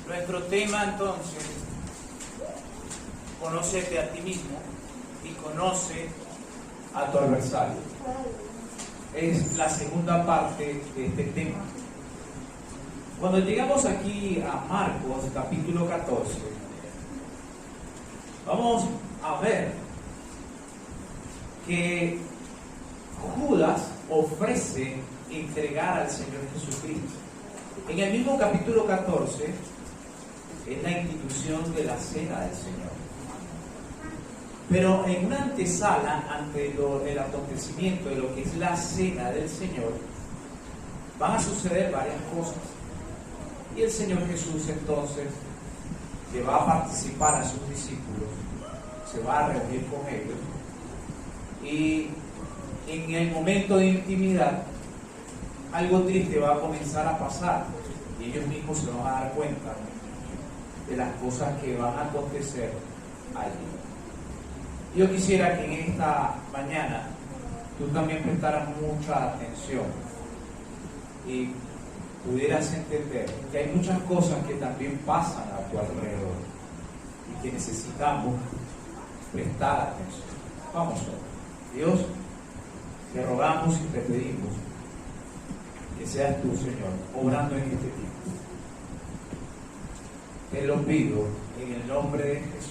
Nuestro tema entonces, conócete a ti mismo y conoce a tu adversario. Es la segunda parte de este tema. Cuando llegamos aquí a Marcos capítulo 14, vamos a ver que Judas ofrece entregar al Señor Jesucristo. En el mismo capítulo 14 es la institución de la cena del Señor. Pero en una antesala ante el acontecimiento de lo que es la cena del Señor, van a suceder varias cosas. Y el Señor Jesús entonces, que va a participar a sus discípulos, se va a reunir con ellos. Y en el momento de intimidad, algo triste va a comenzar a pasar. Y ellos mismos se van a dar cuenta de las cosas que van a acontecer allí. Yo quisiera que en esta mañana tú también prestaras mucha atención y pudieras entender que hay muchas cosas que también pasan a tu alrededor y que necesitamos prestar atención. Vamos a Dios, te rogamos y te pedimos que seas tú, Señor, obrando en este tiempo. Te lo pido en el nombre de Jesús.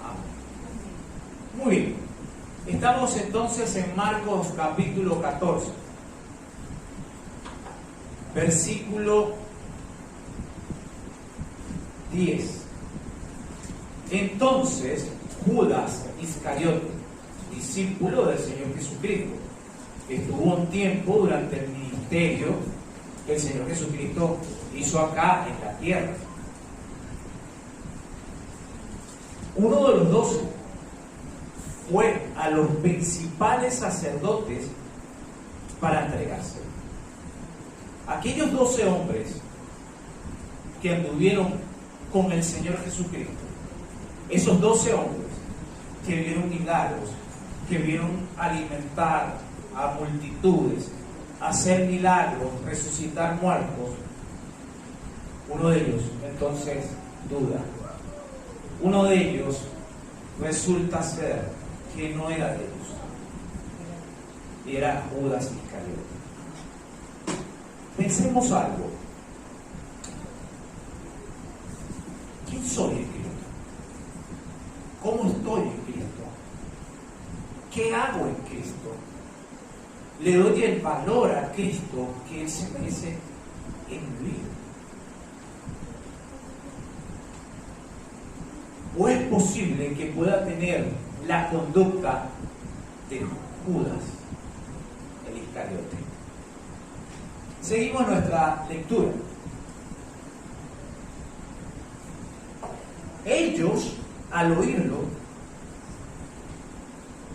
Amén. Muy bien. Estamos entonces en Marcos capítulo 14. Versículo 10. Entonces Judas Iscariote, discípulo del Señor Jesucristo, estuvo un tiempo durante el ministerio que el Señor Jesucristo hizo acá en la tierra. Uno de los 12 fue a los principales sacerdotes para entregarse. Aquellos 12 hombres que anduvieron con el Señor Jesucristo, esos 12 hombres que vieron milagros, que vieron alimentar a multitudes, hacer milagros, resucitar muertos, uno de ellos entonces duda. Uno de ellos resulta ser que no era de ellos, y era Judas Iscariote. Pensemos algo. ¿Quién soy en Cristo? ¿Cómo estoy en Cristo? ¿Qué hago en Cristo? ¿Le doy el valor a Cristo que Él se merece en mi vida? ¿O es posible que pueda tener la conducta de Judas, el Iscariote? Seguimos nuestra lectura. Ellos, al oírlo,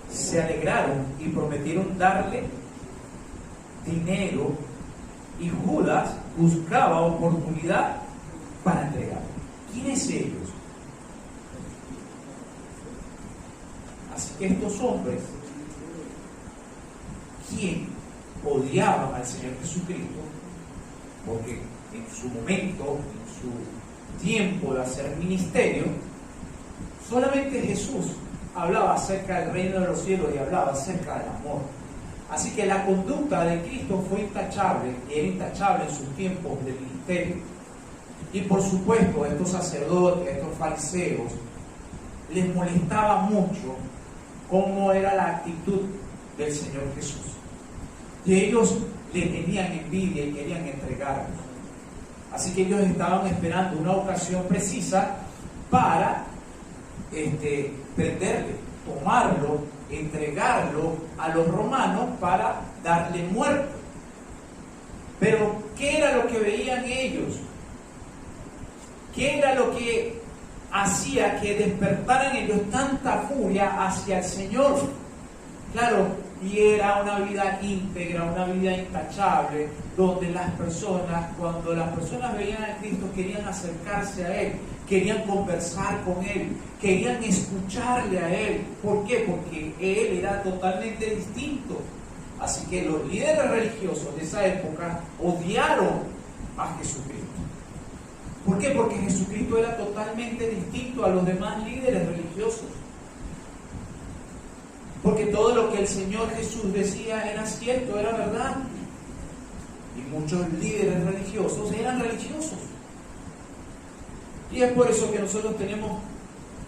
se alegraron y prometieron darle dinero, y Judas buscaba oportunidad para entregarlo. ¿Quiénes ellos? Así que estos hombres, quien odiaban al Señor Jesucristo, porque en su momento, en su tiempo de hacer ministerio, solamente Jesús hablaba acerca del reino de los cielos y hablaba acerca del amor. Así que la conducta de Cristo fue intachable, y era intachable en sus tiempos de ministerio. Y por supuesto, estos sacerdotes, estos fariseos, les molestaba mucho cómo era la actitud del Señor Jesús. Y ellos le tenían envidia y querían entregarlo. Así que ellos estaban esperando una ocasión precisa para prenderle, tomarlo, entregarlo a los romanos para darle muerte. Pero ¿qué era lo que veían ellos? ¿Qué era lo que hacía que despertaran ellos tanta furia hacia el Señor? Claro, y era una vida íntegra, una vida intachable, donde las personas, cuando las personas veían a Cristo, querían acercarse a Él, querían conversar con Él, querían escucharle a Él. ¿Por qué? Porque Él era totalmente distinto. Así que los líderes religiosos de esa época odiaron a Jesucristo. ¿Por qué? Porque Jesucristo era totalmente distinto a los demás líderes religiosos. Porque todo lo que el Señor Jesús decía era cierto, era verdad. Y muchos líderes religiosos eran religiosos. Y es por eso que nosotros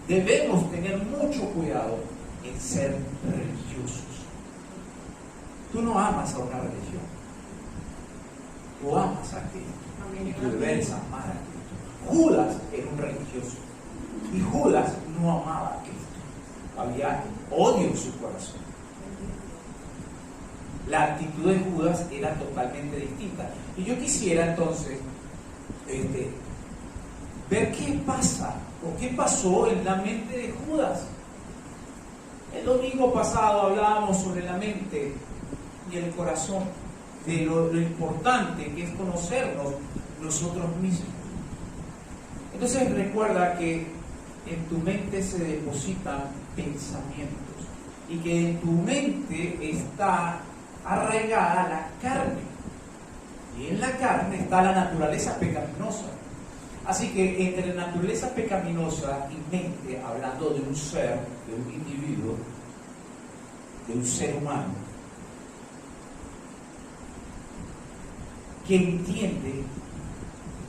debemos tener mucho cuidado en ser religiosos. Tú no amas a una religión. Tú amas a Cristo. Y tú debes amar a Cristo. Judas era un religioso. Y Judas no amaba a Cristo. Había odio en su corazón. La actitud de Judas era totalmente distinta. Y yo quisiera entonces ver qué pasa o qué pasó en la mente de Judas. El domingo pasado hablábamos sobre la mente y el corazón, de lo importante que es conocernos nosotros mismos. Entonces recuerda que en tu mente se depositan pensamientos y que en tu mente está arraigada la carne, y en la carne está la naturaleza pecaminosa. Así que entre naturaleza pecaminosa y mente, hablando de un ser, de un individuo, de un ser humano, que entiende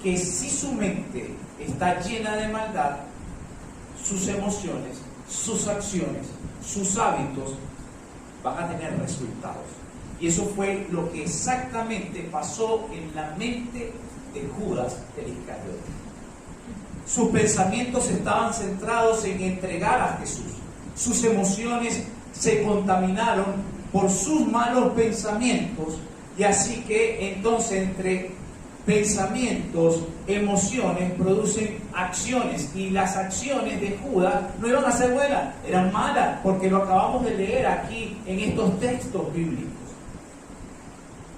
que si su mente está llena de maldad, sus emociones, sus acciones, sus hábitos van a tener resultados. Y eso fue lo que exactamente pasó en la mente de Judas el Iscariote. Sus pensamientos estaban centrados en entregar a Jesús. Sus emociones se contaminaron por sus malos pensamientos, y así que entonces entre pensamientos, emociones producen acciones, y las acciones de Judas no iban a ser buenas, eran malas, porque lo acabamos de leer aquí en estos textos bíblicos.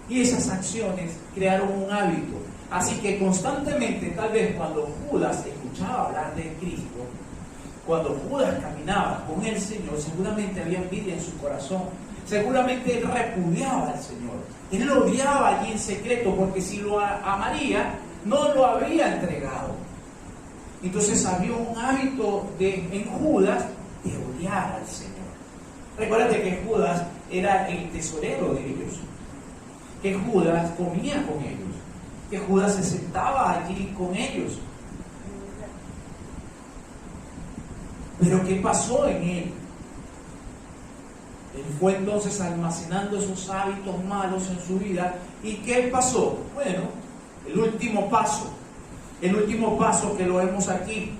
Y esas acciones crearon un hábito. Así que constantemente, tal vez cuando Judas escuchaba hablar de Cristo, cuando Judas caminaba con el Señor, seguramente había envidia en su corazón. Seguramente él repudiaba al Señor. Él lo odiaba allí en secreto, porque si lo amaría, no lo habría entregado. Entonces había un hábito en Judas de odiar al Señor. Recuérdate que Judas era el tesorero de ellos, que Judas comía con ellos, que Judas se sentaba allí con ellos. Pero ¿qué pasó en él? Él fue entonces almacenando esos hábitos malos en su vida. ¿Y qué pasó? Bueno, el último paso que lo vemos aquí.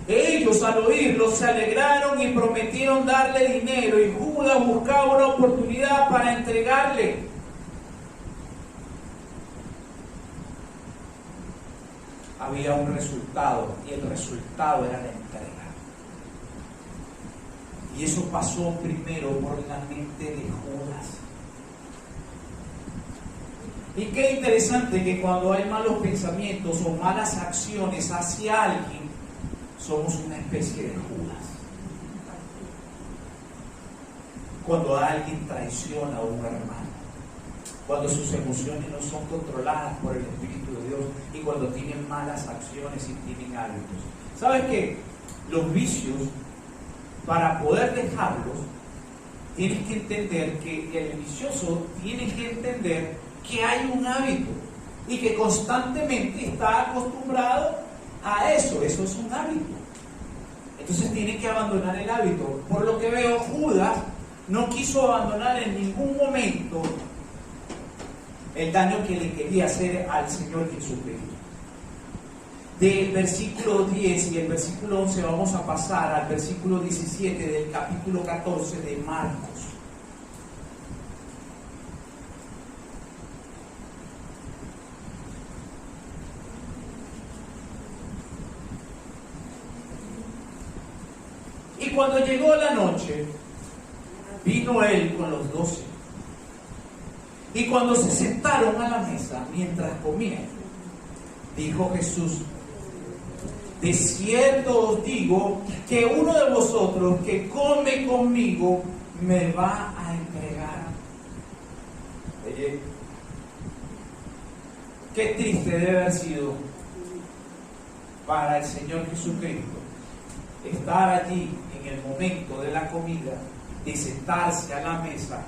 Ellos al oírlo se alegraron y prometieron darle dinero, y Judas buscaba una oportunidad para entregarle. Había un resultado, y el resultado era la entrega. Y eso pasó primero por la mente de Judas. Y qué interesante que cuando hay malos pensamientos o malas acciones hacia alguien, somos una especie de Judas. Cuando alguien traiciona a un hermano, cuando sus emociones no son controladas por el Espíritu de Dios, y cuando tienen malas acciones y tienen hábitos. ¿Sabes qué? Los vicios, para poder dejarlos, tienes que entender que el vicioso tiene que entender que hay un hábito y que constantemente está acostumbrado a eso. Eso es un hábito. Entonces tiene que abandonar el hábito. Por lo que veo, Judas no quiso abandonar en ningún momento el daño que le quería hacer al Señor Jesucristo. Del versículo 10 y el versículo 11 vamos a pasar al versículo 17 del capítulo 14 de Marcos. Y cuando llegó la noche, vino él con los 12. Y cuando se sentaron a la mesa mientras comían, dijo Jesús: de cierto os digo que uno de vosotros que come conmigo me va a entregar. Oye, qué triste debe haber sido para el Señor Jesucristo estar allí en el momento de la comida, de sentarse a la mesa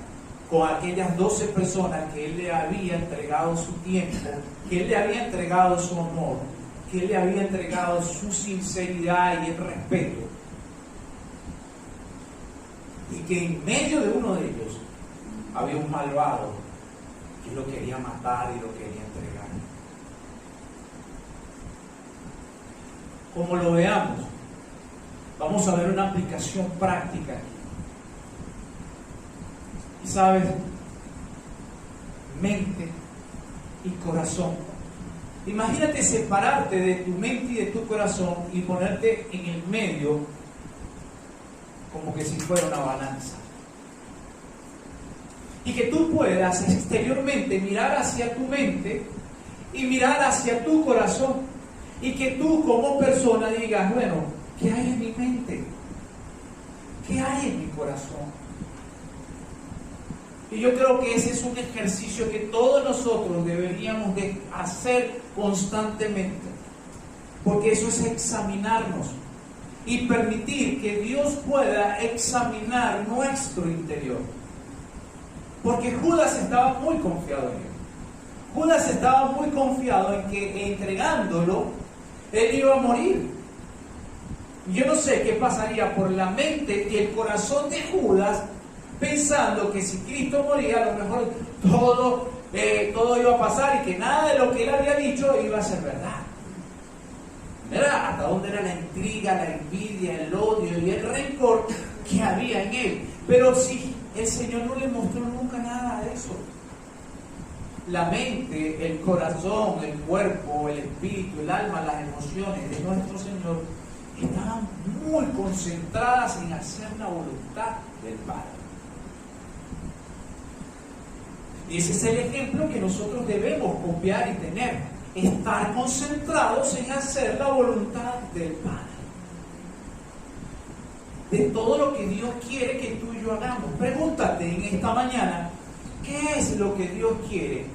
con aquellas 12 personas que Él le había entregado su tiempo, que Él le había entregado su amor, que Él le había entregado su sinceridad y el respeto, y que en medio de uno de ellos había un malvado que lo quería matar y lo quería entregar. Como lo veamos, vamos a ver una aplicación práctica aquí. Y sabes, mente y corazón. Imagínate separarte de tu mente y de tu corazón y ponerte en el medio como que si fuera una balanza. Y que tú puedas exteriormente mirar hacia tu mente y mirar hacia tu corazón. Y que tú como persona digas, bueno, ¿qué hay en mi mente? ¿Qué hay en mi corazón? Y yo creo que ese es un ejercicio que todos nosotros deberíamos de hacer constantemente. Porque eso es examinarnos y permitir que Dios pueda examinar nuestro interior. Porque Judas estaba muy confiado en él. Judas estaba muy confiado en que entregándolo, él iba a morir. Yo no sé qué pasaría por la mente y el corazón de Judas, pensando que si Cristo moría, a lo mejor todo iba a pasar y que nada de lo que él había dicho iba a ser verdad. Mira hasta dónde era la intriga, la envidia, el odio y el rencor que había en él. Pero si el Señor no le mostró nunca nada de eso. La mente, el corazón, el cuerpo, el espíritu, el alma, las emociones de nuestro Señor estaban muy concentradas en hacer la voluntad del Padre. Y ese es el ejemplo que nosotros debemos copiar y tener. Estar concentrados en hacer la voluntad del Padre. De todo lo que Dios quiere que tú y yo hagamos. Pregúntate en esta mañana, ¿qué es lo que Dios quiere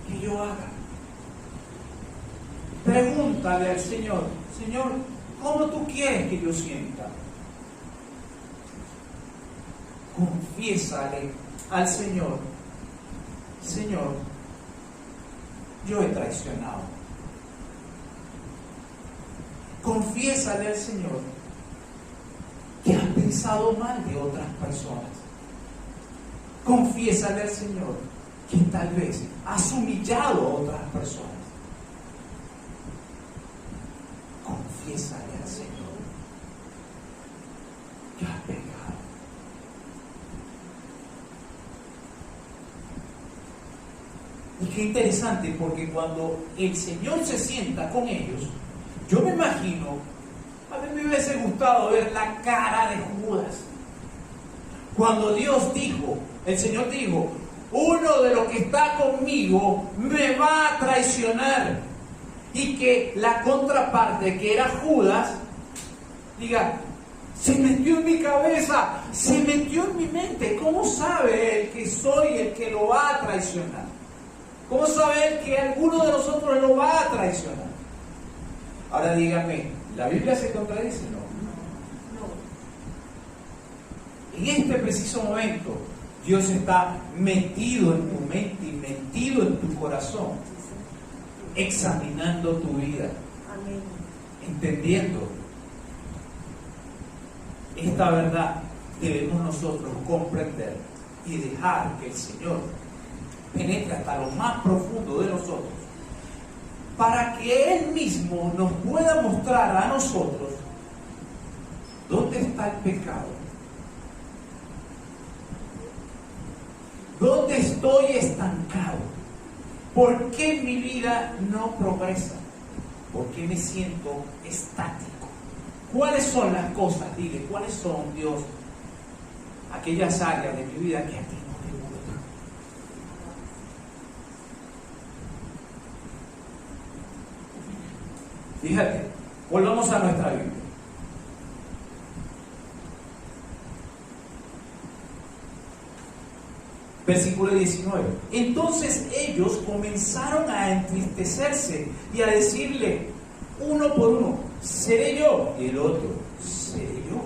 que yo haga? Pregúntale al Señor, Señor, ¿cómo tú quieres que yo sienta? Confiésale al Señor, Señor, yo he traicionado. Confiésale al Señor que has pensado mal de otras personas. Confiésale al Señor que tal vez has humillado a otras personas. Confiésale al Señor que has pecado. Y qué interesante, porque cuando el Señor se sienta con ellos, yo me imagino, a mí me hubiese gustado ver la cara de Judas. Cuando Dios dijo, el Señor dijo, uno de los que está conmigo me va a traicionar. Y que la contraparte, que era Judas, diga, se metió en mi cabeza, se metió en mi mente. ¿Cómo sabe él que soy el que lo va a traicionar? ¿Cómo sabe él que alguno de nosotros lo va a traicionar? Ahora dígame, ¿la Biblia se contradice? No. En este preciso momento, Dios está metido en tu mente y metido en tu corazón, examinando tu vida, entendiendo esta verdad. Debemos nosotros comprender y dejar que el Señor penetre hasta lo más profundo de nosotros, para que Él mismo nos pueda mostrar a nosotros dónde está el pecado, dónde estoy estancado, por qué mi vida no progresa, por qué me siento estático, cuáles son las cosas, dile, cuáles son, Dios, aquellas áreas de mi vida que a ti no te gustan. Fíjate, volvamos a nuestra Biblia. Versículo 19. Entonces ellos comenzaron a entristecerse y a decirle, uno por uno. ¿Seré yo? Y el otro, ¿seré yo?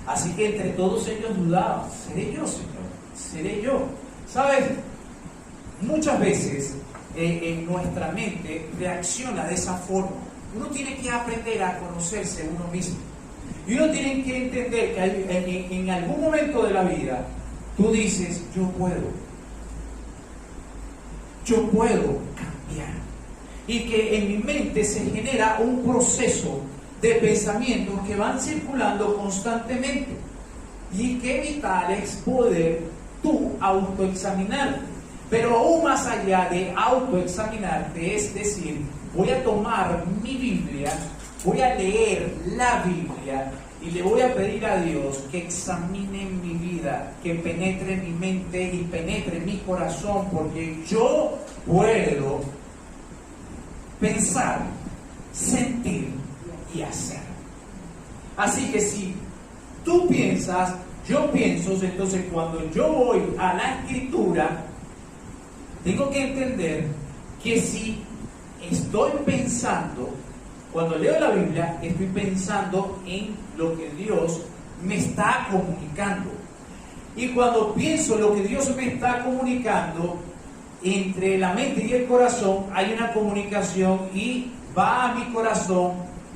Así que entre todos ellos dudaban, ¿seré yo, Señor? ¿Seré yo? ¿Sabes? Muchas veces en nuestra mente reacciona de esa forma. Uno tiene que aprender a conocerse uno mismo. Y uno tiene que entender que en algún momento de la vida tú dices, yo puedo cambiar. Y que en mi mente se genera un proceso de pensamientos que van circulando constantemente. Y qué vital es poder tú autoexaminarte. Pero aún más allá de autoexaminarte, es decir, voy a tomar mi Biblia, voy a leer la Biblia y le voy a pedir a Dios que examine mi vida, que penetre mi mente y penetre mi corazón, porque yo puedo pensar, sentir y hacer. Así que si tú piensas, yo pienso, entonces cuando yo voy a la Escritura, tengo que entender que si estoy pensando, cuando leo la Biblia, estoy pensando en lo que Dios me está comunicando. Y cuando pienso lo que Dios me está comunicando, entre la mente y el corazón hay una comunicación y va a mi corazón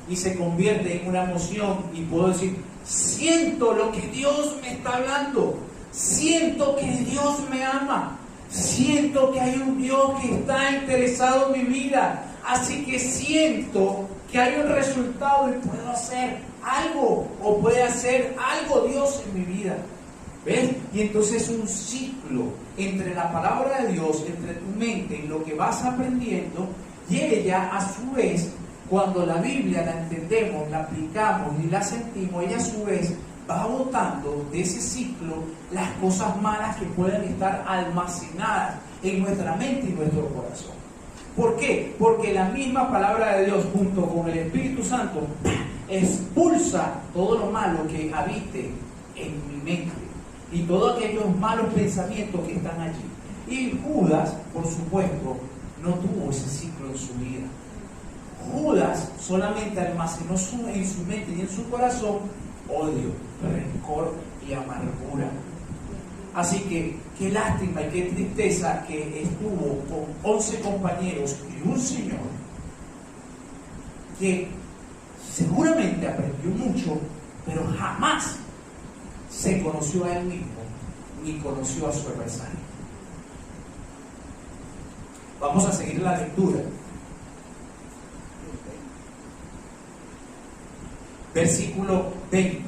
y se convierte en una emoción y puedo decir, siento lo que Dios me está hablando, siento que Dios me ama, siento que hay un Dios que está interesado en mi vida, así que siento que hay un resultado y puedo hacer algo o puede hacer algo Dios en mi vida. ¿Ves? Y entonces es un ciclo entre la palabra de Dios, entre tu mente y lo que vas aprendiendo, y ella a su vez, cuando la Biblia la entendemos, la aplicamos y la sentimos, ella a su vez va botando de ese ciclo las cosas malas que pueden estar almacenadas en nuestra mente y nuestro corazón. ¿Por qué? Porque la misma palabra de Dios junto con el Espíritu Santo expulsa todo lo malo que habite en mi mente y todos aquellos malos pensamientos que están allí. Y Judas, por supuesto, no tuvo ese ciclo en su vida. Judas solamente almacenó en su mente y en su corazón odio, rencor y amargura. Así que qué lástima y qué tristeza que estuvo con 11 compañeros y un Señor que seguramente aprendió mucho, pero jamás se conoció a él mismo ni conoció a su adversario. Vamos a seguir la lectura. Versículo 20.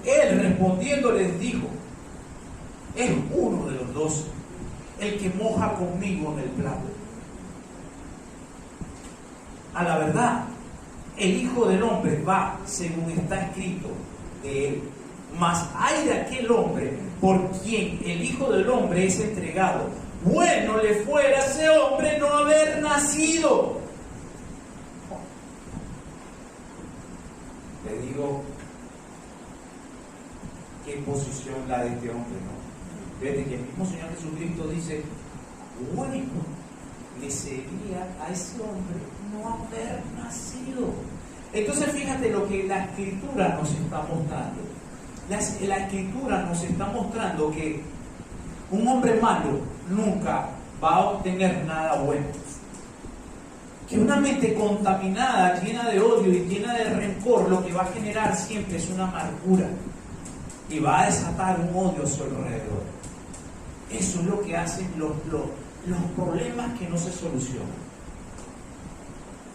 Él respondiendo les dijo, es uno de los 12, el que moja conmigo en el plato. A la verdad, el Hijo del Hombre va según está escrito de él. Mas hay de aquel hombre por quien el Hijo del Hombre es entregado. Bueno le fuera a ese hombre no haber nacido. Le digo, qué posición la de este hombre, ¿no? Fíjate que el mismo Señor Jesucristo dice, bueno le sería a ese hombre no haber nacido. Entonces fíjate lo que la Escritura nos está mostrando. La Escritura nos está mostrando que un hombre malo nunca va a obtener nada bueno. Que una mente contaminada, llena de odio y llena de rencor, lo que va a generar siempre es una amargura y va a desatar un odio a su alrededor. Eso es lo que hacen los problemas que no se solucionan.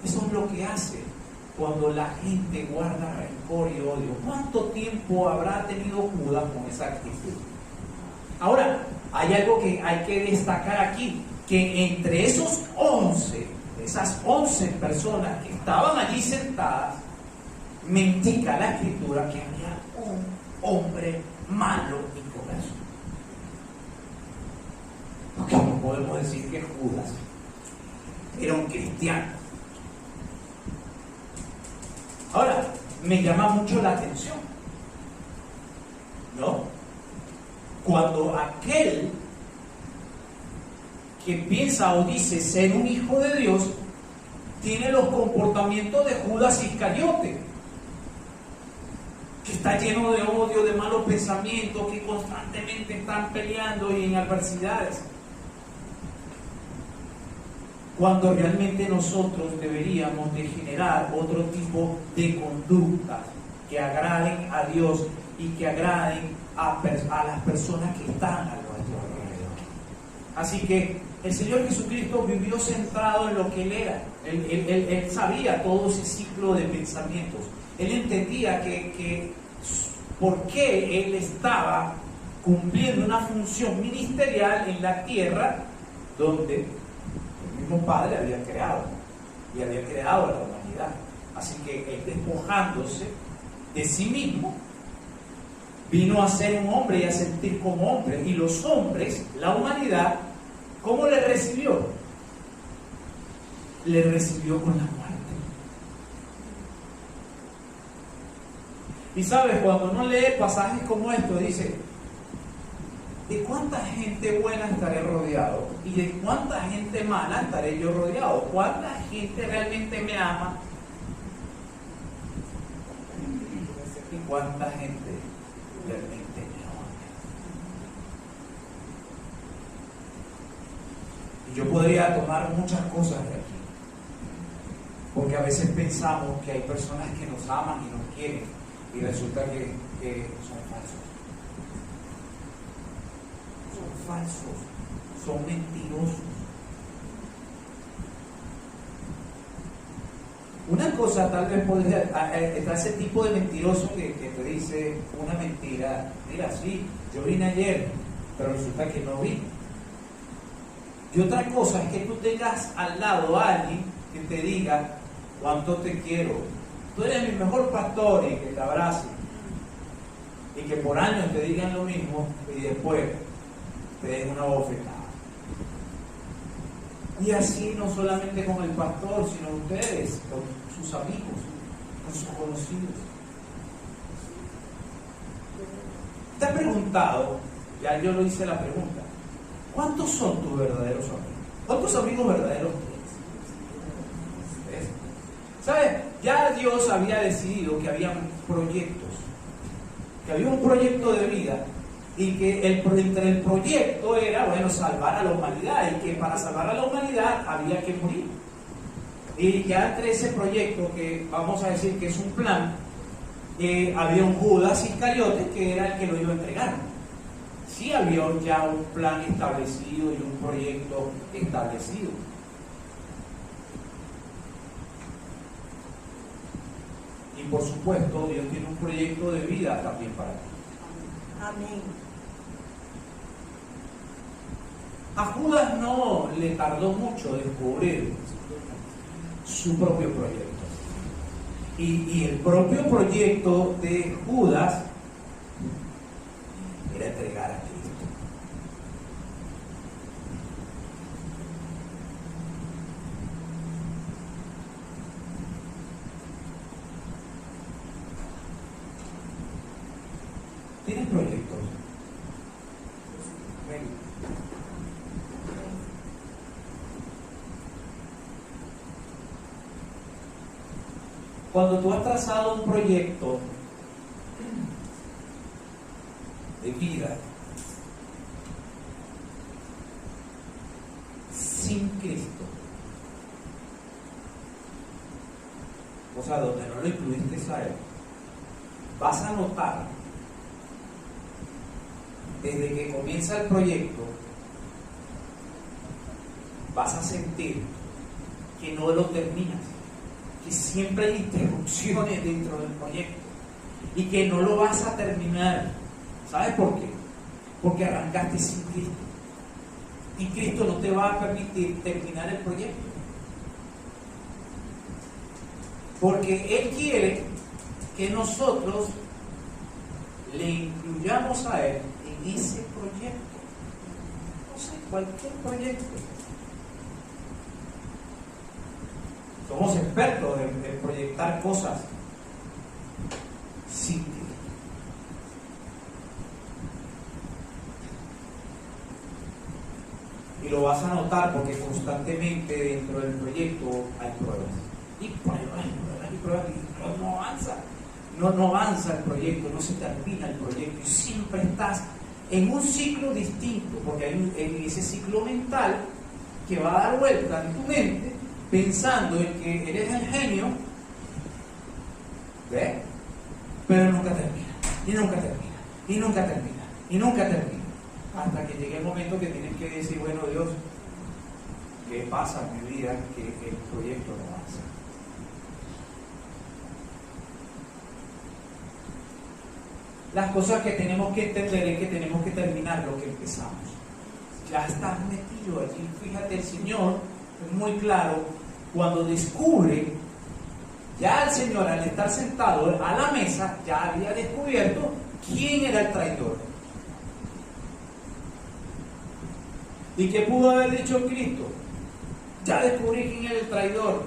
Eso es lo que hace cuando la gente guarda rencor y odio. ¿Cuánto tiempo habrá tenido Judas con esa actitud? Ahora, hay algo que hay que destacar aquí, que entre esos 11, esas 11 personas que estaban allí sentadas, me indica la Escritura que había un hombre malo en corazón. Porque no podemos decir que Judas era un cristiano. Ahora, me llama mucho la atención, ¿no? cuando aquel que piensa o dice ser un hijo de Dios tiene los comportamientos de Judas Iscariote, que está lleno de odio, de malos pensamientos, que constantemente están peleando y en adversidades, cuando realmente nosotros deberíamos de generar otro tipo de conductas que agraden a Dios y que agraden a las personas que están a nuestro alrededor. Así que el Señor Jesucristo vivió centrado en lo que Él era. Él sabía todo ese ciclo de pensamientos. Él entendía que por qué Él estaba cumpliendo una función ministerial en la tierra donde el mismo Padre había creado y había creado a la humanidad. Así que Él, despojándose de sí mismo, vino a ser un hombre y a sentir como hombre. Y los hombres, la humanidad, ¿cómo le recibió? Le recibió con la muerte. Y sabes, cuando uno lee pasajes como estos, dice: ¿de cuánta gente buena estaré rodeado? ¿Y de cuánta gente mala estaré yo rodeado? ¿Cuánta gente realmente me ama? ¿Y cuánta gente realmente me odia? Y yo podría tomar muchas cosas de aquí, porque a veces pensamos que hay personas que nos aman y nos quieren, y resulta que son falsos. Son falsos, son mentirosos. Una cosa tal vez podría está ese tipo de mentiroso que te dice una mentira: mira, sí, yo vine ayer, pero resulta que no vine. Y otra cosa es que tú tengas al lado a alguien que te diga: cuánto te quiero, tú eres mi mejor pastor, y que te abrace, y que por años te digan lo mismo y después te den una bofetada. Y así no solamente con el pastor, sino ustedes, con sus amigos, con sus conocidos. ¿Te has preguntado? Ya yo lo hice la pregunta: ¿cuántos son tus verdaderos amigos? ¿Cuántos amigos verdaderos tienes? ¿Ves? ¿Sabes? Ya Dios había decidido que había proyectos, que había un proyecto de vida, y que entre el proyecto era, bueno, salvar a la humanidad, y que para salvar a la humanidad había que morir. Y ya entre ese proyecto, que vamos a decir que es un plan, había un Judas Iscariote que era el que lo iba a entregar. Sí había ya un plan establecido y un proyecto establecido. Y por supuesto, Dios tiene un proyecto de vida también para ti. Amén. A Judas no le tardó mucho descubrir su propio proyecto. Y el propio proyecto de Judas era entregar a Cristo. ¿Tienes proyectos? Ven. Cuando tú has trazado un proyecto de vida sin Cristo, o sea, donde no lo incluiste a Él, vas a notar desde que comienza el proyecto, vas a sentir que no lo terminas, que siempre hay interrupciones dentro del proyecto y que no lo vas a terminar. ¿Sabes por qué? Porque arrancaste sin Cristo, y Cristo no te va a permitir terminar el proyecto, porque Él quiere que nosotros le incluyamos a Él en ese proyecto. No sé, cualquier proyecto. Somos expertos en proyectar cosas sin Cristo. y lo vas a notar porque constantemente dentro del proyecto hay pruebas. Y pruebas, y no avanza. No avanza el proyecto, no se termina el proyecto y siempre estás en un ciclo distinto, porque hay ese ciclo mental que va a dar vuelta en tu mente pensando en que eres el genio, ¿ves? Pero nunca termina, y nunca termina, y nunca termina, y nunca termina, hasta que llegue el momento que tienes que decir, bueno, Dios, ¿qué pasa en mi vida que el proyecto no avanza? Las cosas que tenemos que entender es que tenemos que terminar lo que empezamos. Ya estás metido allí. Fíjate, el Señor es muy claro cuando descubre, ya el Señor al estar sentado a la mesa ya había descubierto quién era el traidor. ¿Y qué pudo haber dicho Cristo? Ya descubrí quién era el traidor.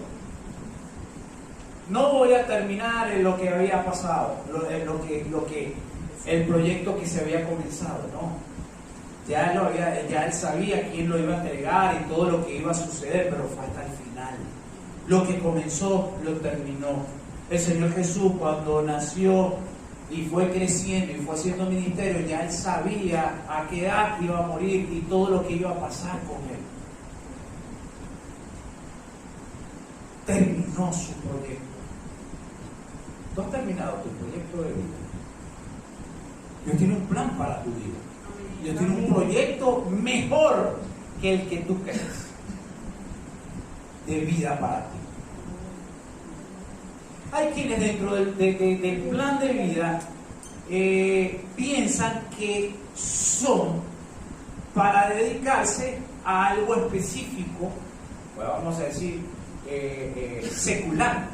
No voy a terminar en lo que había pasado, el proyecto que se había comenzado, ¿no? Ya él sabía quién lo iba a entregar y todo lo que iba a suceder, pero fue hasta el final. Lo que comenzó, lo terminó. El Señor Jesús, cuando nació y fue creciendo y fue haciendo ministerio, ya él sabía a qué edad iba a morir y todo lo que iba a pasar con él. Terminó su proyecto. Tú has terminado tu proyecto de vida. Dios tiene un plan para tu vida. Dios tiene un proyecto mejor que el que tú crees de vida para ti. Hay quienes dentro del plan de vida piensan que son para dedicarse a algo específico, bueno, vamos a decir, secular.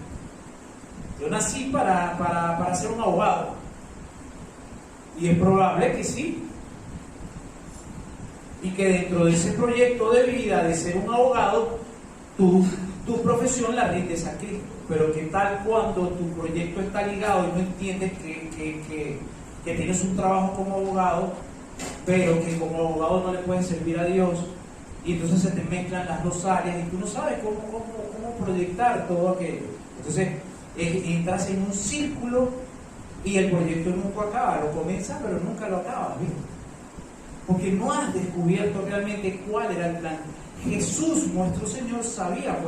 Yo nací para ser un abogado. Y es probable que sí. Y que dentro de ese proyecto de vida de ser un abogado, tu profesión la rindes a Cristo. Pero ¿qué tal cuando tu proyecto está ligado y no entiendes que tienes un trabajo como abogado, pero que como abogado no le puedes servir a Dios? Y entonces se te mezclan las dos áreas y tú no sabes cómo proyectar todo aquello. Entonces entras en un círculo y el proyecto nunca acaba. Lo comienza pero nunca lo acaba, ¿viste? Porque no has descubierto realmente cuál era el plan. Jesús, nuestro Señor, sabía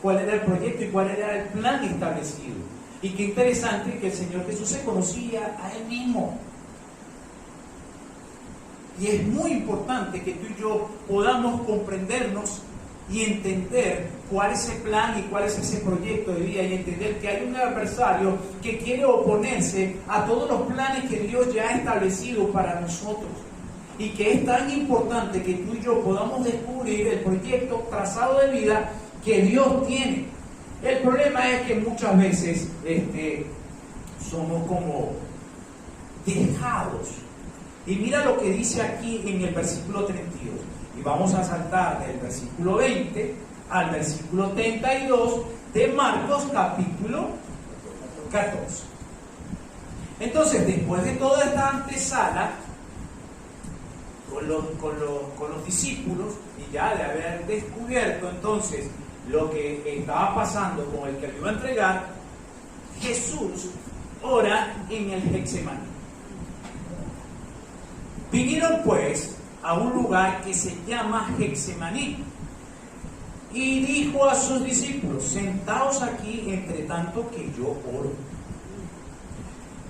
cuál era el proyecto y cuál era el plan establecido. Y qué interesante que el Señor Jesús se conocía a Él mismo. Y es muy importante que tú y yo podamos comprendernos y entender cuál es ese plan y cuál es ese proyecto de vida, y entender que hay un adversario que quiere oponerse a todos los planes que Dios ya ha establecido para nosotros. Y que es tan importante que tú y yo podamos descubrir el proyecto trazado de vida que Dios tiene. El problema es que muchas veces somos como dejados. Y mira lo que dice aquí en el versículo 32. Y vamos a saltar del versículo 20 al versículo 32 de Marcos capítulo 14. Entonces, después de toda esta antesala, con los discípulos, y ya de haber descubierto entonces lo que estaba pasando con el que lo iba a entregar, Jesús ora en el Getsemaní. Vinieron pues a un lugar que se llama Getsemaní y dijo a sus discípulos: sentaos aquí entre tanto que yo oro.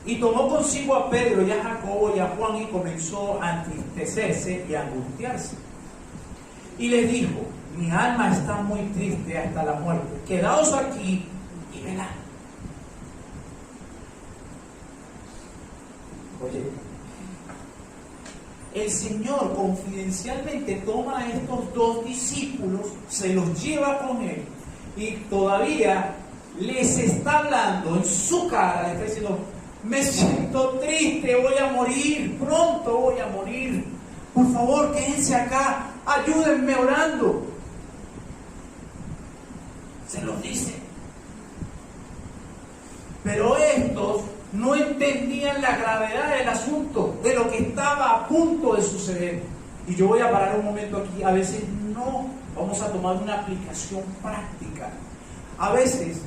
Y tomó consigo a Pedro y a Jacobo y a Juan y comenzó a entristecerse y a angustiarse. Y les dijo: mi alma está muy triste hasta la muerte. Quedaos aquí y velad. Oye, el Señor confidencialmente toma a estos dos discípulos, se los lleva con Él y todavía les está hablando en su cara, les está diciendo: me siento triste, voy a morir, pronto voy a morir. Por favor, quédense acá, ayúdenme orando. Se los dice. Pero estos no entendían la gravedad del asunto, de lo que estaba a punto de suceder. Y yo voy a parar un momento aquí. A veces no vamos a tomar una aplicación práctica. A veces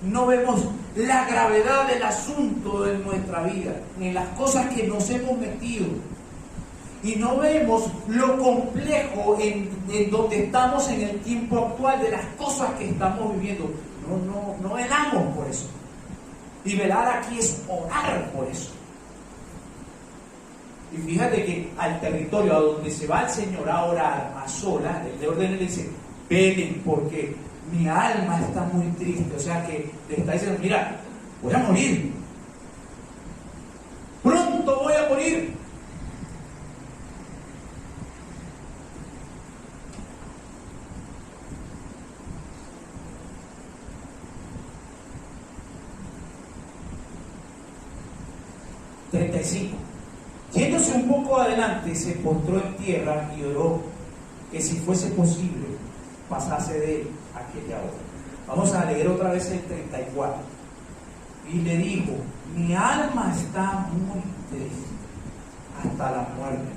no vemos la gravedad del asunto en nuestra vida, en las cosas que nos hemos metido. Y no vemos lo complejo en donde estamos en el tiempo actual, de las cosas que estamos viviendo. No velamos por eso. Y velar aquí es orar por eso. Y fíjate que al territorio a donde se va el Señor a orar a solas, el de orden le dice, velen porque mi alma está muy triste. O sea que le está diciendo, mira, voy a morir. Pronto voy a morir. Yéndose un poco adelante, se postró en tierra y oró que si fuese posible pasase de él aquella hora. Vamos a leer otra vez el 34. Y le dijo, mi alma está muy triste hasta la muerte.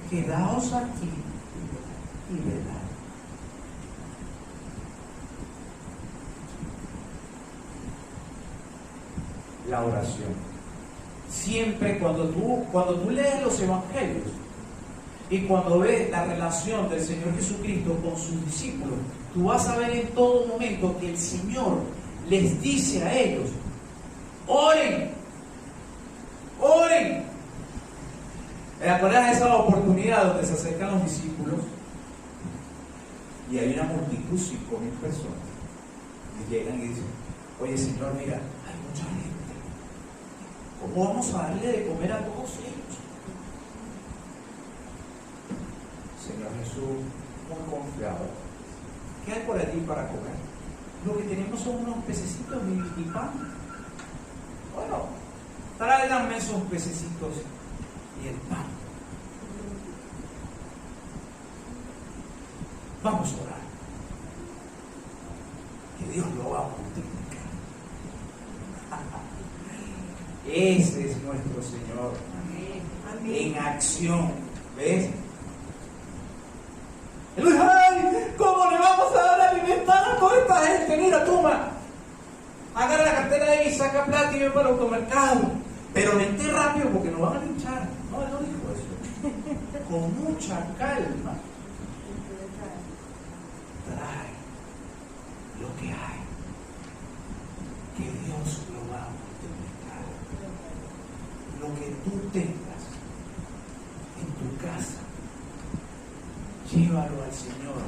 Quedaos aquí y velad. La oración. Siempre cuando tú lees los evangelios y cuando ves la relación del Señor Jesucristo con sus discípulos, tú vas a ver en todo momento que el Señor les dice a ellos, oren, oren. ¿Te acuerdas de esa oportunidad donde se acercan los discípulos y hay una multitud, 5,000 personas, y llegan y dicen, oye Señor, mira, hay mucha gente. ¿Cómo vamos a darle de comer a todos ellos? Señor Jesús, muy confiado. ¿Qué hay por allí para comer? Lo que tenemos son unos pececitos y pan. Bueno, tráiganme esos pececitos y el pan. Vamos a orar. Que Dios lo va a multiplicar. Ese es nuestro Señor. Amén. En acción. ¿Ves? Él dice, ay, ¿cómo le vamos a dar a alimentar a toda esta gente? Mira, toma. Agarra la cartera ahí, saca plata y ven para el automercado. Pero vente rápido porque nos van a linchar. No, él no dijo eso. Con mucha calma. Trae lo que hay. Que Dios lo va a multiplicar. Lo que tú tengas en tu casa, llévalo al Señor.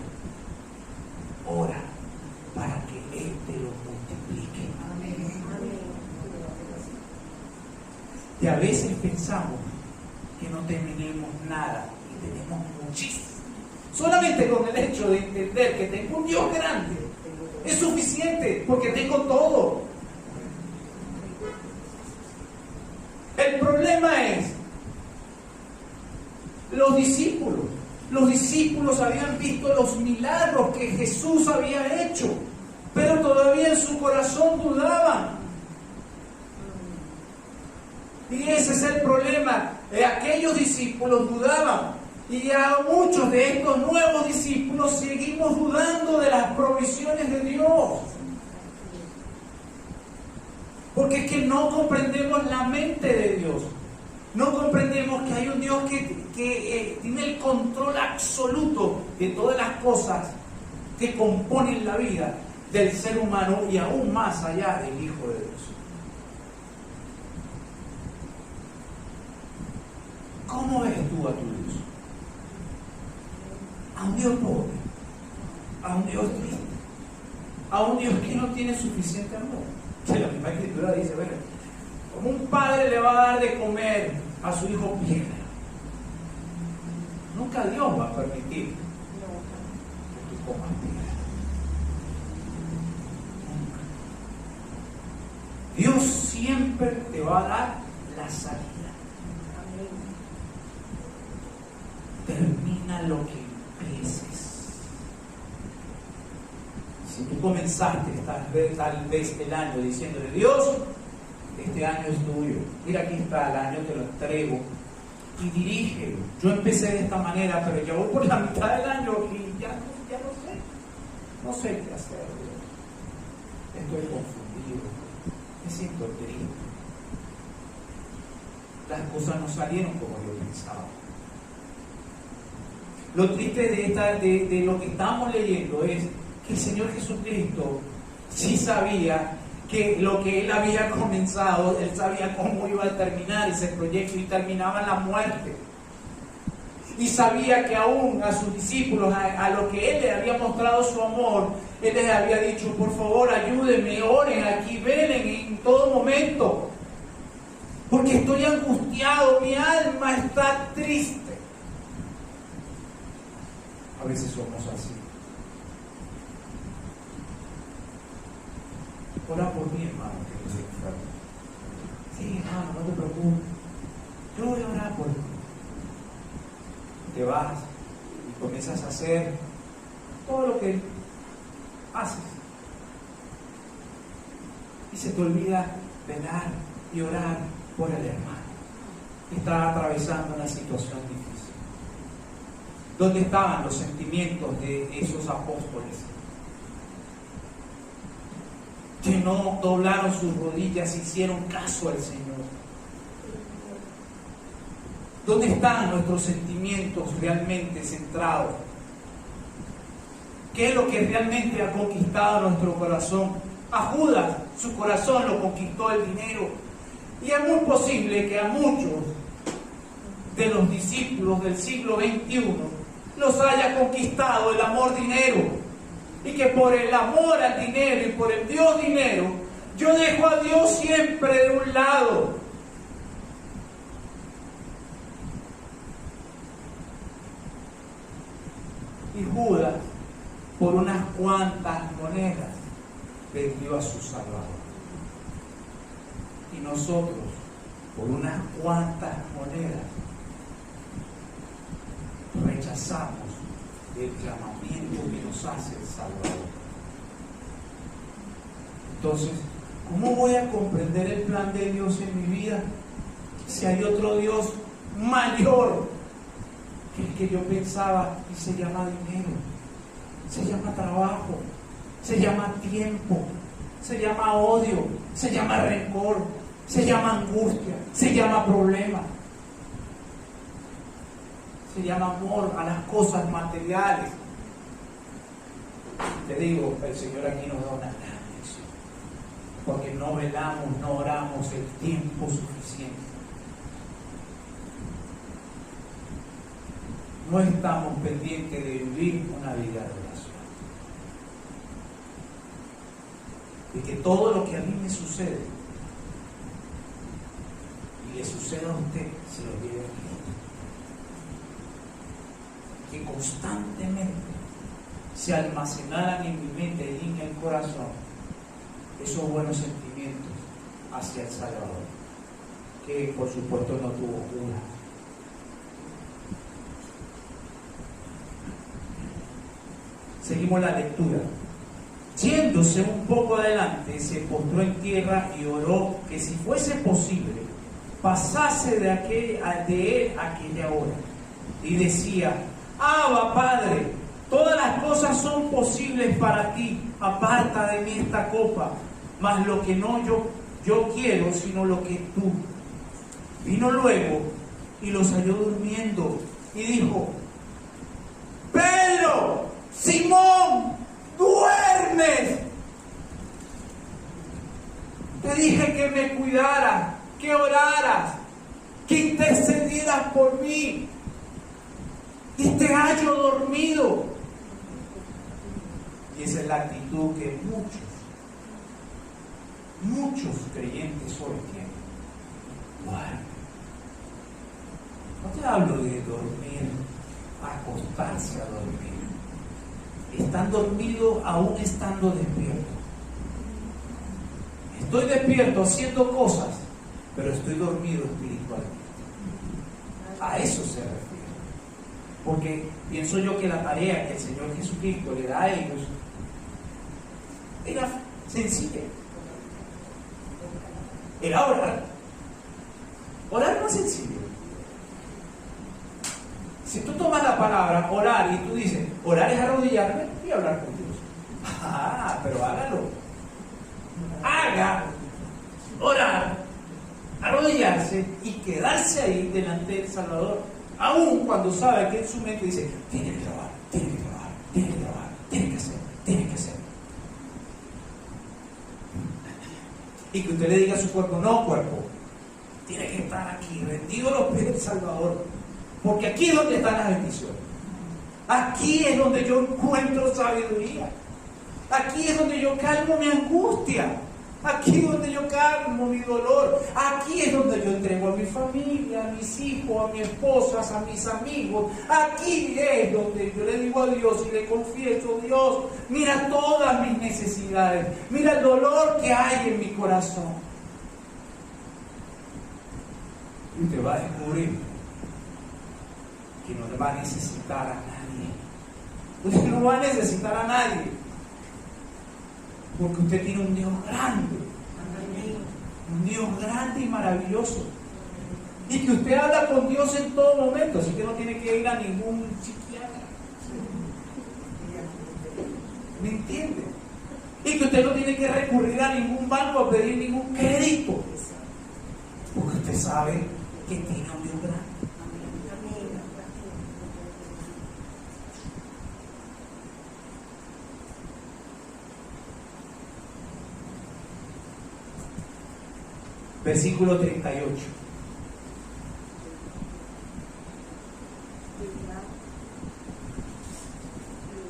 Ora para que Él te lo multiplique. Amén. Y a veces pensamos que no tenemos nada y tenemos muchísimo. Solamente con el hecho de entender que tengo un Dios grande es suficiente porque tengo todo. El problema es los discípulos. Los discípulos habían visto los milagros que Jesús había hecho, pero todavía en su corazón dudaban. Y ese es el problema. Aquellos discípulos dudaban. Y a muchos de estos nuevos discípulos seguimos dudando de las provisiones de Dios. Porque es que no comprendemos la mente de Dios. No comprendemos que hay un Dios que tiene el control absoluto de todas las cosas que componen la vida del ser humano y aún más allá del Hijo de Dios. ¿Cómo ves tú a tu Dios? A un Dios pobre, a un Dios triste, a un Dios que no tiene suficiente amor. Que la misma Escritura dice, bueno, como un padre le va a dar de comer a su hijo piedra, nunca Dios va a permitir que tú comas piedra. Nunca. Dios siempre te va a dar la salida. Termina lo que empieces. Si tú comenzaste tal vez el año diciéndole, Dios, este año es tuyo. Mira, aquí está el año, te lo entrego. y dirige. Yo empecé de esta manera, pero ya voy por la mitad del año y ya no sé qué hacer. Estoy confundido, me siento triste. Las cosas no salieron como yo pensaba. Lo triste de lo que estamos leyendo es que el Señor Jesucristo sí sabía que lo que Él había comenzado, Él sabía cómo iba a terminar ese proyecto y terminaba en la muerte. Y sabía que aún a sus discípulos, a lo que Él les había mostrado su amor, Él les había dicho, por favor, ayúdenme, oren aquí, velen en todo momento. Porque estoy angustiado, mi alma está triste. A veces somos así. Ora por mí, hermano, que estoy enfermo. Sí, hermano, no te preocupes. Yo voy a orar por ti. Te vas y comienzas a hacer todo lo que haces. Y se te olvida velar y orar por el hermano que está atravesando una situación difícil. ¿Dónde estaban los sentimientos de esos apóstoles que no doblaron sus rodillas y hicieron caso al Señor? ¿Dónde están nuestros sentimientos realmente centrados? ¿Qué es lo que realmente ha conquistado nuestro corazón? A Judas, su corazón lo conquistó el dinero. Y es muy posible que a muchos de los discípulos del siglo XXI los haya conquistado el amor dinero. Y que por el amor al dinero y por el Dios dinero, yo dejo a Dios siempre de un lado. Y Judas, por unas cuantas monedas, vendió a su Salvador. Y nosotros, por unas cuantas monedas, rechazamos el llamamiento que nos hace el Salvador. Entonces, ¿cómo voy a comprender el plan de Dios en mi vida si hay otro Dios mayor que el que yo pensaba? Y se llama dinero, se llama trabajo, se llama tiempo, se llama odio, se llama rencor, se llama angustia, se llama problema, se llama amor a las cosas materiales. Te digo, el Señor aquí nos da una gran lección, porque no velamos, no oramos el tiempo suficiente. No estamos pendientes de vivir una vida de oración. De que todo lo que a mí me sucede y le suceda a usted, se lo lleve a Cristo. Que constantemente se almacenaran en mi mente y en el corazón esos buenos sentimientos hacia el Salvador, que por supuesto no tuvo duda. Seguimos la lectura. Yéndose un poco adelante, se postró en tierra y oró que si fuese posible pasase de él aquella hora. Y decía: Abba, Padre, todas las cosas son posibles para ti, aparta de mí esta copa, mas lo que no yo quiero, sino lo que tú. Vino luego y los halló durmiendo y dijo: Pedro, Simón, duermes. Te dije que me cuidaras, que oraras, que intercedieras por mí. Y te hallo dormido. Y esa es la actitud que muchos creyentes hoy tienen. Duerme. No te hablo de dormir, acostarse a dormir. Están dormidos aún estando despiertos. Estoy despierto haciendo cosas, pero estoy dormido espiritualmente. A eso se refiere. Porque pienso yo que la tarea que el Señor Jesucristo le da a ellos era sencilla. Era orar. Orar no es sencillo. Si tú tomas la palabra orar y tú dices, orar es arrodillarme y hablar con Dios. Ah, pero hágalo. Haga orar, arrodillarse y quedarse ahí delante del Salvador. Aún cuando sabe que en su mente dice, tiene que trabajar, tiene que trabajar, tiene que trabajar, tiene que hacer, tiene que hacer. Y que usted le diga a su cuerpo, no cuerpo, tiene que estar aquí, rendido a los pies del Salvador. Porque aquí es donde están las bendiciones. Aquí es donde yo encuentro sabiduría. Aquí es donde yo calmo mi angustia. Aquí es donde yo calmo mi dolor. Aquí es donde yo entrego a mi familia, a mis hijos, a mi esposa, a mis amigos. Aquí es donde yo le digo a Dios y le confieso, Dios, mira todas mis necesidades. Mira el dolor que hay en mi corazón. Y usted va a descubrir que no le va a necesitar a nadie. Usted no va a necesitar a nadie. Porque usted tiene un Dios grande. Un Dios grande y maravilloso. Y que usted habla con Dios en todo momento. Así que no tiene que ir a ningún psiquiatra. ¿Me entiende? Y que usted no tiene que recurrir a ningún banco a pedir ningún crédito. Porque usted sabe que tiene un Dios grande. Versículo 38.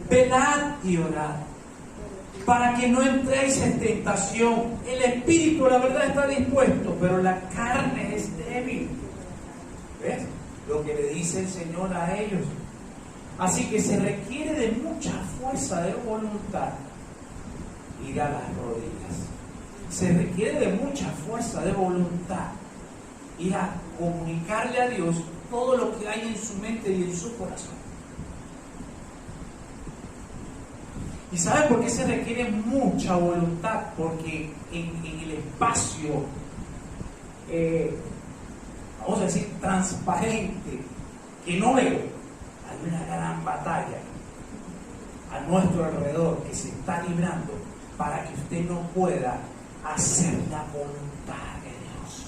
Velad y orad, para que no entréis en tentación. El espíritu, la verdad, está dispuesto, pero la carne es débil. ¿Ves? Lo que le dice el Señor a ellos. Así que se requiere de mucha fuerza de voluntad ir a las rodillas. Se requiere de mucha fuerza de voluntad ir a comunicarle a Dios todo lo que hay en su mente y en su corazón. ¿Y sabe por qué se requiere mucha voluntad? Porque en el espacio, vamos a decir, transparente, que no veo, hay una gran batalla a nuestro alrededor que se está librando para que usted no pueda hacer la voluntad de Dios.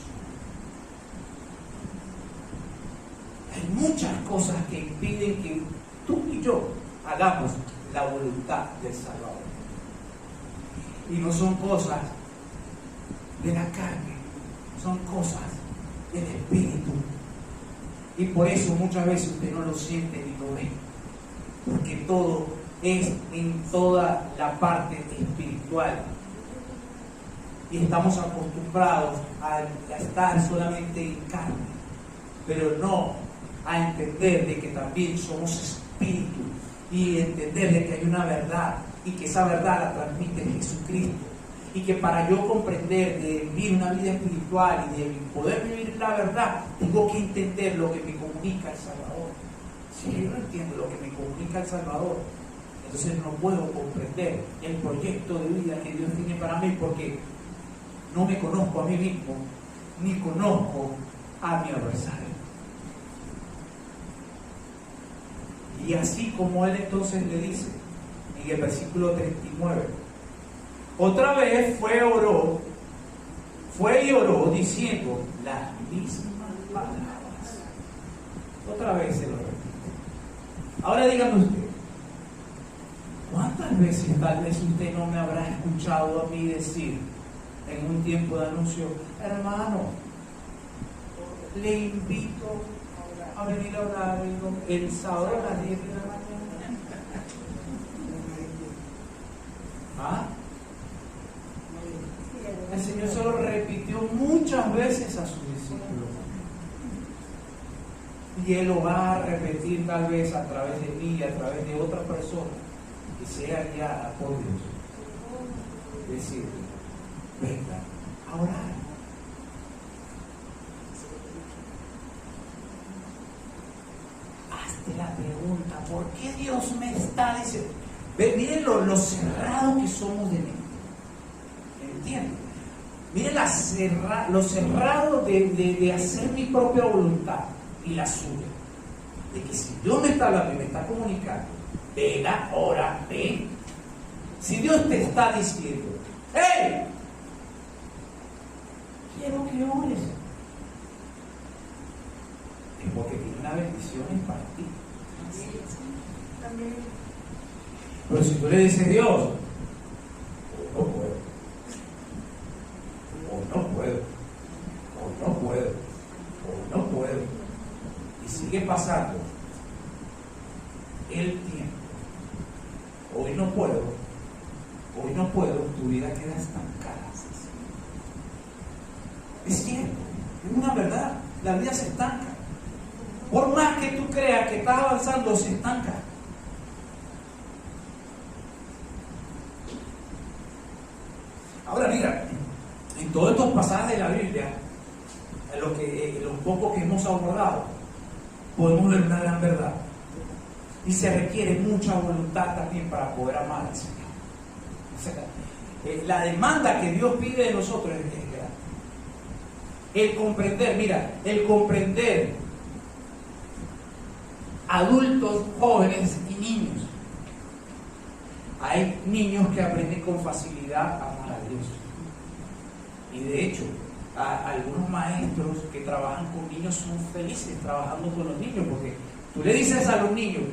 Hay muchas cosas que impiden que tú y yo hagamos la voluntad del Salvador. Y no son cosas de la carne, son cosas del Espíritu. Y por eso muchas veces usted no lo siente ni lo ve. Porque todo es en toda la parte espiritual. Y estamos acostumbrados a estar solamente en carne, pero no a entender de que también somos espíritu y entender de que hay una verdad y que esa verdad la transmite Jesucristo y que para yo comprender de vivir una vida espiritual y de poder vivir la verdad tengo que entender lo que me comunica el Salvador. Si yo no entiendo lo que me comunica el Salvador, entonces no puedo comprender el proyecto de vida que Dios tiene para mí, porque no me conozco a mí mismo, ni conozco a mi adversario. Y así como él entonces le dice, en el versículo 39, otra vez fue y oró diciendo las mismas palabras. Otra vez se lo repite. Ahora dígame usted, ¿cuántas veces tal vez usted no me habrá escuchado a mí decir en un tiempo de anuncio, hermano, le invito a venir a orar el sábado a las 10 de la mañana? ¿Ah? El Señor se lo repitió muchas veces a sus discípulos. Y Él lo va a repetir tal vez a través de mí y a través de otra persona que sea guiada por Dios. Decir, venga a orar. Hazte la pregunta, ¿por qué Dios me está diciendo? Miren lo cerrado que somos de mente. ¿Entienden? Miren lo cerrado de hacer mi propia voluntad y la suya. de que si Dios me está hablando y me está comunicando, venga, ora, ven. Si Dios te está diciendo, ¡hey! Quiero que ores. Es porque tiene una bendición para ti. Pero si tú le dices, Dios, no puedo, o no puedo, o no puedo, o no puedo, y sigue pasando el tiempo, hoy no puedo, tu vida queda estancada. Es cierto, es una verdad, la vida se estanca. Por más que tú creas que estás avanzando, se estanca. Ahora mira, en todos estos pasajes de la Biblia, en los pocos que hemos abordado, podemos ver una gran verdad. Y se requiere mucha voluntad también para poder amar al Señor. O sea, la demanda que Dios pide de nosotros es grande. El comprender adultos, jóvenes y niños. Hay niños que aprenden con facilidad a amar a Dios. Y de hecho, algunos maestros que trabajan con niños son felices trabajando con los niños, porque tú le dices a los niños,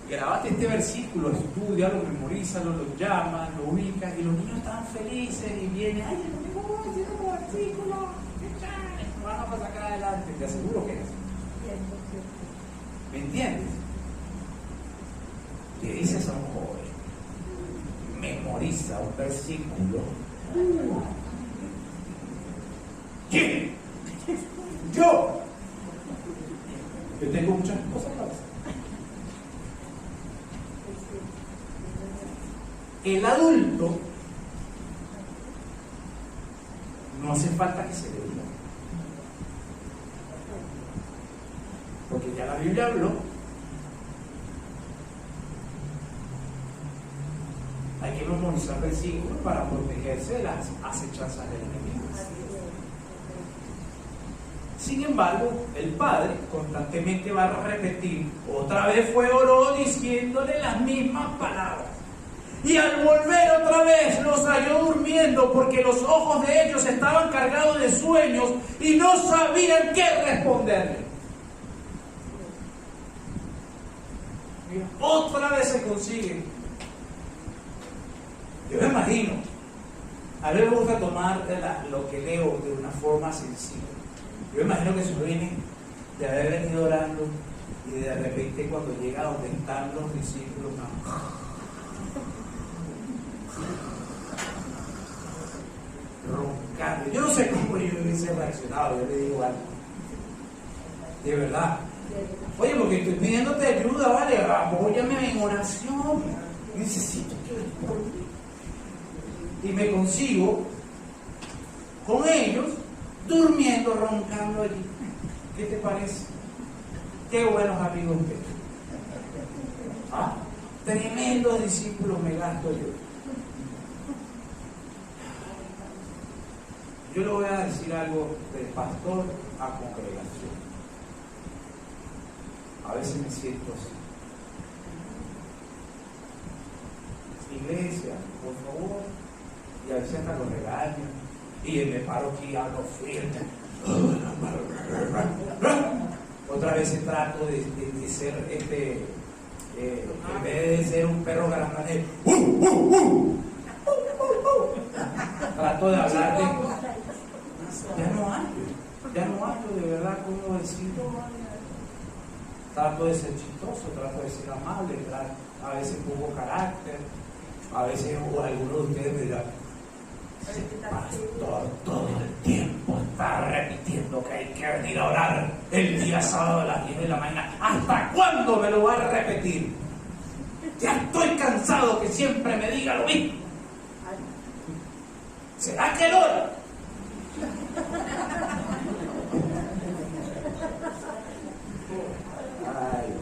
grabate este versículo, estudialo, memorízalo, lo llamas, lo ubicas, y los niños están felices y vienen, ay, el domingo voy a decir un versículo, vamos a sacar adelante, te aseguro que es así. ¿Me entiendes? Le dices a un joven, memoriza un versículo. ¿Quién? Yo tengo muchas cosas para hacer. El adulto no hace falta que se le diga, porque ya la Biblia habló. Hay que memorizar versículos para protegerse de las acechanzas del enemigo. Sin embargo, el padre constantemente va a repetir, otra vez fue oró diciéndole las mismas palabras. Y al volver otra vez los halló durmiendo, porque los ojos de ellos estaban cargados de sueños y no sabían qué responderle. Otra vez se consigue. Yo me imagino, a mí me gusta tomar lo que leo de una forma sencilla. Yo me imagino que se viene de haber venido orando y de repente cuando llega donde están los discípulos, roncando. Yo no sé cómo yo hubiese reaccionado, yo le digo algo. De verdad. Oye, porque estoy pidiéndote ayuda, vale, apóyame en oración. Necesito que ores por mí. Y me consigo con ellos durmiendo, roncando allí. ¿Qué te parece? Qué buenos amigos ustedes. ¿Ah? Tremendos discípulos me gasto yo. Yo le voy a decir algo de pastor a congregación. A veces me siento así. Iglesia, por favor. Y a veces hasta lo regaño. Y me paro aquí, hablo fuerte. Otra vez trato de ser en vez de ser un perro grandanero, trato de hablar de. Ya no hallo de verdad cómo decirlo. Trato de ser chistoso, trato de ser amable, a veces pongo carácter, a veces algunos de ustedes me dirán, ese pastor todo el tiempo está repitiendo que hay que venir a orar el día sábado a las 10 de la mañana. ¿Hasta cuándo me lo va a repetir? Ya estoy cansado que siempre me diga lo mismo. ¿Será que él ora? Ay,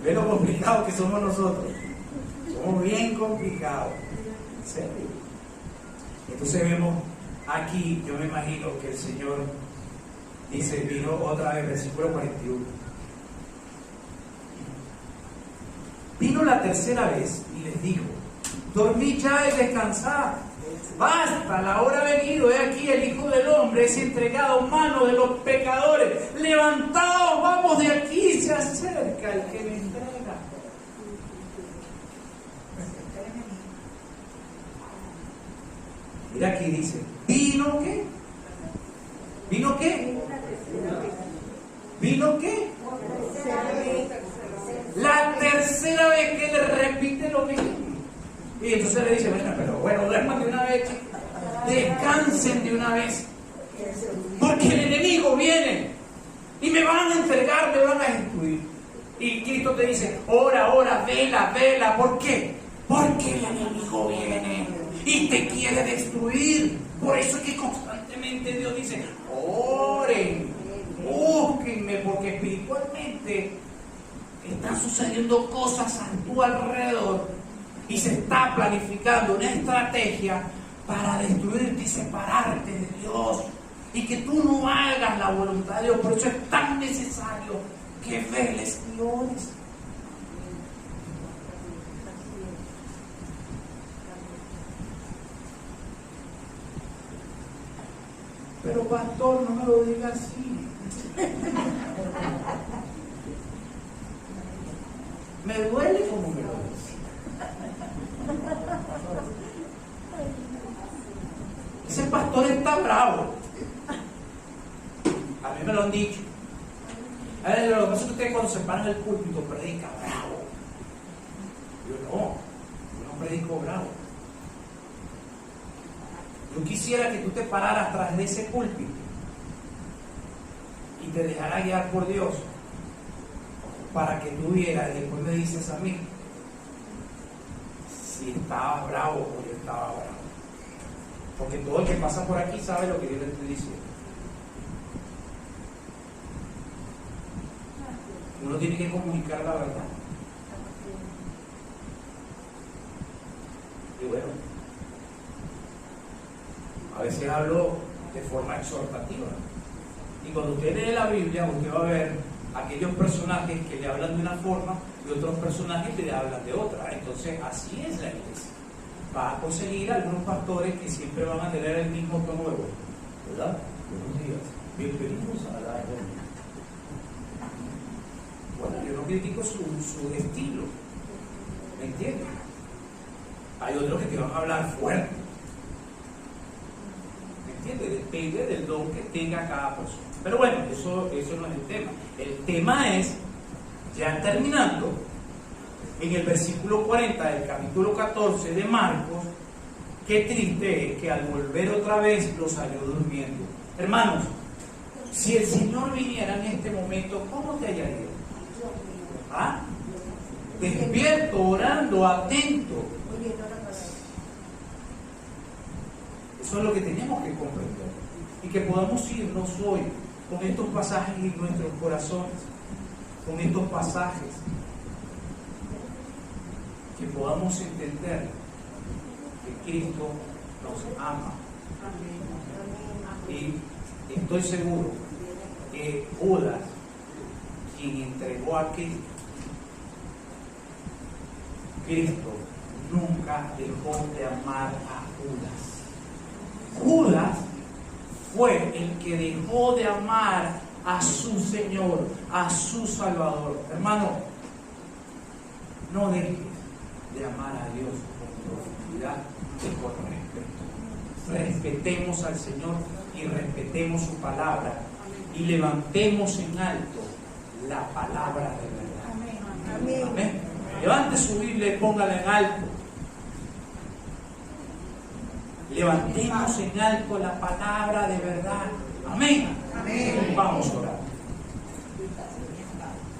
ve lo complicado que somos nosotros. Somos bien complicados. En serio. Entonces vemos aquí, yo me imagino que el Señor dice, vino otra vez, versículo 41. Vino la tercera vez y les dijo: dormid ya y descansad. Basta, la hora ha venido. He aquí el Hijo del Hombre es entregado en manos de los pecadores. Levantaos, vamos de aquí, se acerca el que me entrega. Mira aquí dice: ¿vino qué? ¿Vino qué? ¿Vino qué? La tercera vez que le repite lo mismo. Y entonces le dice: bueno, duerman de una vez, descansen de una vez, porque el enemigo viene y me van a entregar, me van a destruir. Y Cristo te dice: ora, ora, vela, vela. ¿Por qué? Porque el enemigo viene y te quiere destruir. Por eso es que constantemente Dios dice: oren, búsquenme, porque espiritualmente están sucediendo cosas a tu alrededor y se está planificando una estrategia para destruirte y separarte de Dios, y que tú no hagas la voluntad de Dios. Por eso es tan necesario que veles y ores. Pero pastor, no me lo diga así. Me duele como me lo dice. Ese pastor está bravo. A mí me lo han dicho. A ver, lo que pasa es que ustedes cuando se paran el púlpito predica bravo. Yo no predico bravo. Yo quisiera que tú te pararas tras de ese púlpito y te dejaras guiar por Dios, para que tú vieras y después me dices a mí si estabas bravo o yo estaba bravo. Porque todo el que pasa por aquí sabe lo que yo le estoy diciendo. Uno tiene que comunicar la verdad. Y bueno, a veces hablo de forma exhortativa. Y cuando usted lee la Biblia, usted va a ver aquellos personajes que le hablan de una forma y otros personajes que le hablan de otra. Entonces, así es la iglesia. Va a conseguir algunos pastores que siempre van a tener el mismo tono de voz, ¿verdad? Buenos días, bienvenidos a la iglesia. Bueno, yo no critico su estilo, ¿me entiendes? Hay otros que te van a hablar fuerte, ¿me entiendes? Depende del don que tenga cada persona. Pero bueno, eso no es el tema. El tema es, ya terminando, en el versículo 40 del capítulo 14 de Marcos, qué triste es que al volver otra vez los halló durmiendo. Hermanos, si el Señor viniera en este momento, ¿cómo te hallaría? ¿Ah? Despierto, orando, atento. Eso es lo que tenemos que comprender. Y que podamos irnos hoy con estos pasajes en nuestros corazones, con estos pasajes, que podamos entender que Cristo nos ama. Y estoy seguro que Judas, quien entregó a Cristo, nunca dejó de amar a Judas. Judas fue el que dejó de amar a su Señor, a su Salvador. Hermano, no dejes de amar a Dios con profundidad y con respeto. Respetemos al Señor y respetemos su palabra y levantemos en alto la palabra de verdad. Amén. Amén. Levante su Biblia y póngala en alto. Levantemos en alto la palabra de verdad. Amén. Amén. Vamos a orar.